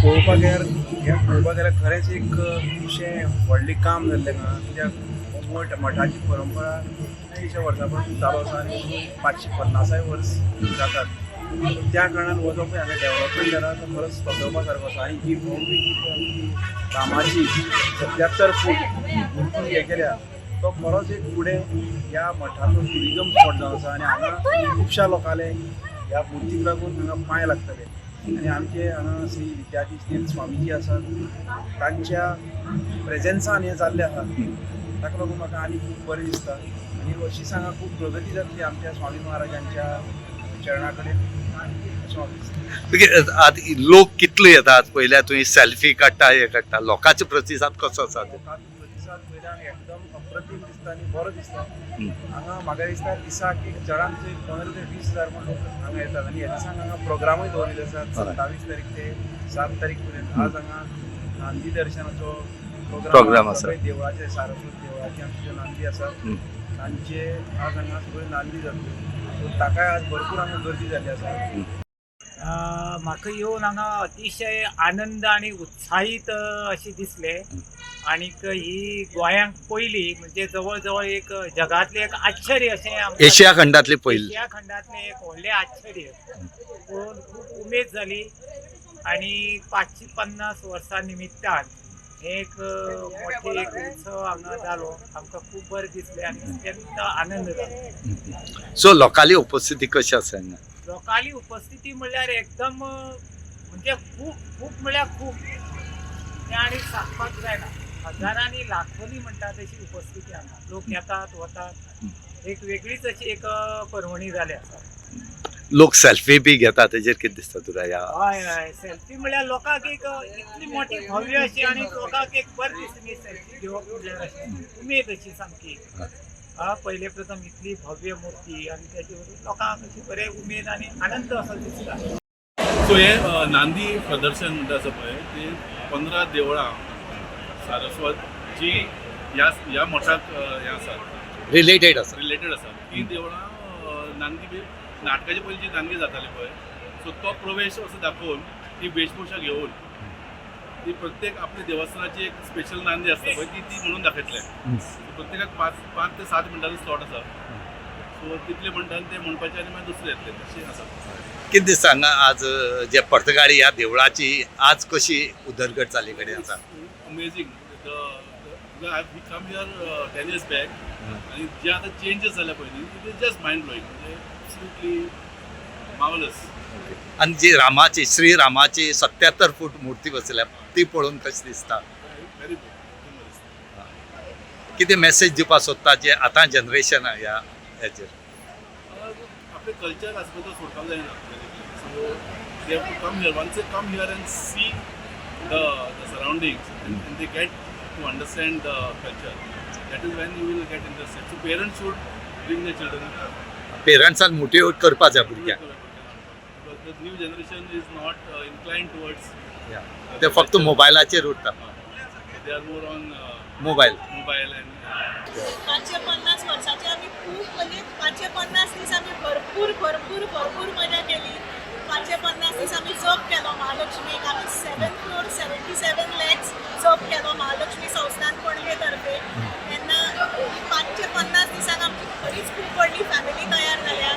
पळोवपाक गेल्यार खरेंच एक खुबशें व्हडलें काम जाल्लें कित्याक मठाची परंपरा कितलेशे वर्सां पासून चालू आसा आनी 550 वर्स जातात. त्या कारणान हो जो पळय हांगा डेवलपमेंट जाला तो खरोच तोखेवपा सारको आसा. आनी ही भोवमी रामाची 77 फूट मूर्ती हे केल्या तो खरोच एक फुडें ह्या मठाचो टुरिजम स्पॉट जावन आसा. आनी हांगा खुबश्या लोकांले ह्या मुर्तीक लागून हांगा पांय लागतले. आनी आमचे हांगा श्री विद्यार्थी तीर्थ स्वामीजी आसात तांच्या प्रेजेन्सान हें जाल्लें आसा. ताका लागून म्हाका आनी खूब बरें दिसता. आनी अशीच हांगा खूब प्रगती जातली आमच्या स्वामी महाराजांच्या चरणा कडेन अशें म्हाका दिसता. आतां लोक कितले येतात पयल्या तुवें सेल्फी काडटा हे काडटा लोकांचो प्रतिसाद कसो आसा? प्रतिसाद पयल्यार एकदम अप्रतीम दिसता आनी बरो दिसता. हांगा म्हाका दिसता दिसाक एक चडांत 15 ते 20,000 लोक हांगा येतात. आनी ह्या दिसाक हांगा प्रोग्रामूय दवरिल्ले आसात 27 तारीख ते 7 तारीख पर्यंत. आज हांगा नांदी दर्शनाचो प्रोग्राम आसा. देवळाचे सारस्वत देवळाचे आमचे नांदी आसा तांचे आज हांगा सगळे नांदी जातल्यो. सो ताकाय आज भरपूर हांगा गर्दी जाल्ली आसा. म्हाका येवन हांगा अतिशय आनंद आणि उत्साहीत अशी दिसले. आनीक ही गोंयांक पयली म्हणजे जवळ जवळ एक जगातले एक आश्चर्य अशें एशिया खंडातले पयली एशिया खंडातले एक व्हडलें आश्चर्य पळोवन खूब उमेद जाली. आनी 550 वर्सां निमित्तान एक मोठे एक उत्सव हांगा जालो. आमकां खूब बरें दिसलें आनी अत्यंत आनंद जालो. सो लोकांली उपस्थिती कशी आसा हांगा? लोकांली उपस्थिती म्हणल्यार एकदम म्हणजे खूब खूब म्हणल्यार खूब तें आनी सांगपाक जायना. हजारांनी लाखोनी म्हणटा तशी उपस्थिती हांगा. लोक येतात वतात. एक वेगळीच अशी एक पर्वणी जाली आसा. लोक सेल्फी बी घेता तेजेर कितें दिसता तुका ह्या हय हय सेल्फी म्हळ्यार लोकांक एक इतली मोठी भव्य अशी आणि लोकांक एक बरें दिसता सेल्फी घेवप म्हळ्यार अशी उमेद अशी सामकी पहिले प्रथम इतली भव्य मूर्ती आणि त्याची लोकांक अशी बरे उमेद आणि आनंद असो दिसता. सो हे नांदी प्रदर्शन म्हणटा आसा पळय ते 15 देवळां सारस्वत जी ह्या मठाक हे आसात रिलेटेड आसा. रिलेटेड आसात. ती देवळां नांदी बी नाटकाचे पयलीं जी नांदी जाताली पळय सो तो प्रवेश असो दाखोवन ती वेशभूषा घेवन ती प्रत्येक आपल्या देवस्थानाची एक स्पेशल नांदी आसता पळय ती म्हणून दाखयतले. प्रत्येकाक 5 ते 7 मिनटांचो स्लॉट आसा. सो तितले म्हणटात ते म्हणपाचे आनी मागीर दुसरे येतले तशें आसा. कितें दिसता हांगा आज जे पर्तगाळी ह्या देवळाची आज कशी उदरगत जाल्ली कडेन आसा. Amazing. I come here 10 years back आणि जे आता चेंजेस झाल्या पळय न्ही it is just mind blowing म्हणजे एब्सोल्युटली मार्वलस. आणि जी रामाची श्री रामाची 77 फूट मूर्ती बसयल्या ती पळोवन कशी दिसता. Very good. कितें मेसेज दिवपाक सोदता जे आतां जनरेशन ह्या हेचेर. आपले कल्चर आसा तो सोडपाक जायना. So they have to come here once they come here and see the surroundings and they get to understand the culture. That is when you will get interested. So parents should bring the children. पेरंट्सान motivate करपा जाय भुरग्यांक. Because the new generation is not inclined towards. ते फक्त मोबायलाचेर उरता. They are more on mobile. mobile and. 550 वर्षाचे आम्ही खूप म्हणजे 550 दीस आम्ही भरपूर मजा केली. 550 दीस आम्ही जप केलो महालक्ष्मीक. आम्ही 7 crore 77 lakhs जप केलो महालक्ष्मी संस्थान पणजे तर्फे. तेन्ना 550 दिसांक आमची खरीच खूप व्हडली फॅमिली तयार जाल्या.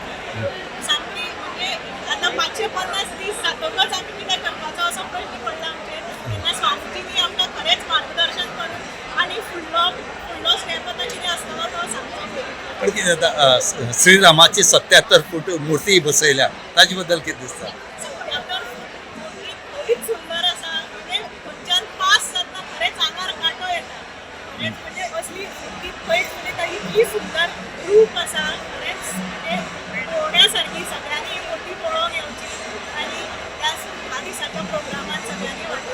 सामकी म्हणजे आता 550 दीस जातकच आम्ही कितें करपाचो असो प्रश्न पडला आमचेर. तेन्ना स्वामीजींनी आमकां खरेंच मार्गदर्शन करून आनी फुडलो स्टेप आतां कितें आसतलो तो सांगचो. पण कितें जाता श्रीरामाची 77 फूट मूर्ती बसयल्या ताजे बद्दल कितें दिसता. सत्यात्तर मूर्ती खरीच सुंदर आसा. म्हणजे खंयच्यान पास जातना खरेंच आंगार कांटो येता. खरेंच म्हणजे असली ती खंयच म्हणजे ताची इतली सुंदर रूप आसा. खरेंच म्हणजे पळोवण्यासारकी. सगळ्यांनी ही मूर्ती पळोवन येवची आनी त्या ह्या दिसाच्या प्रोग्रामांत सगळ्यांनी वांटो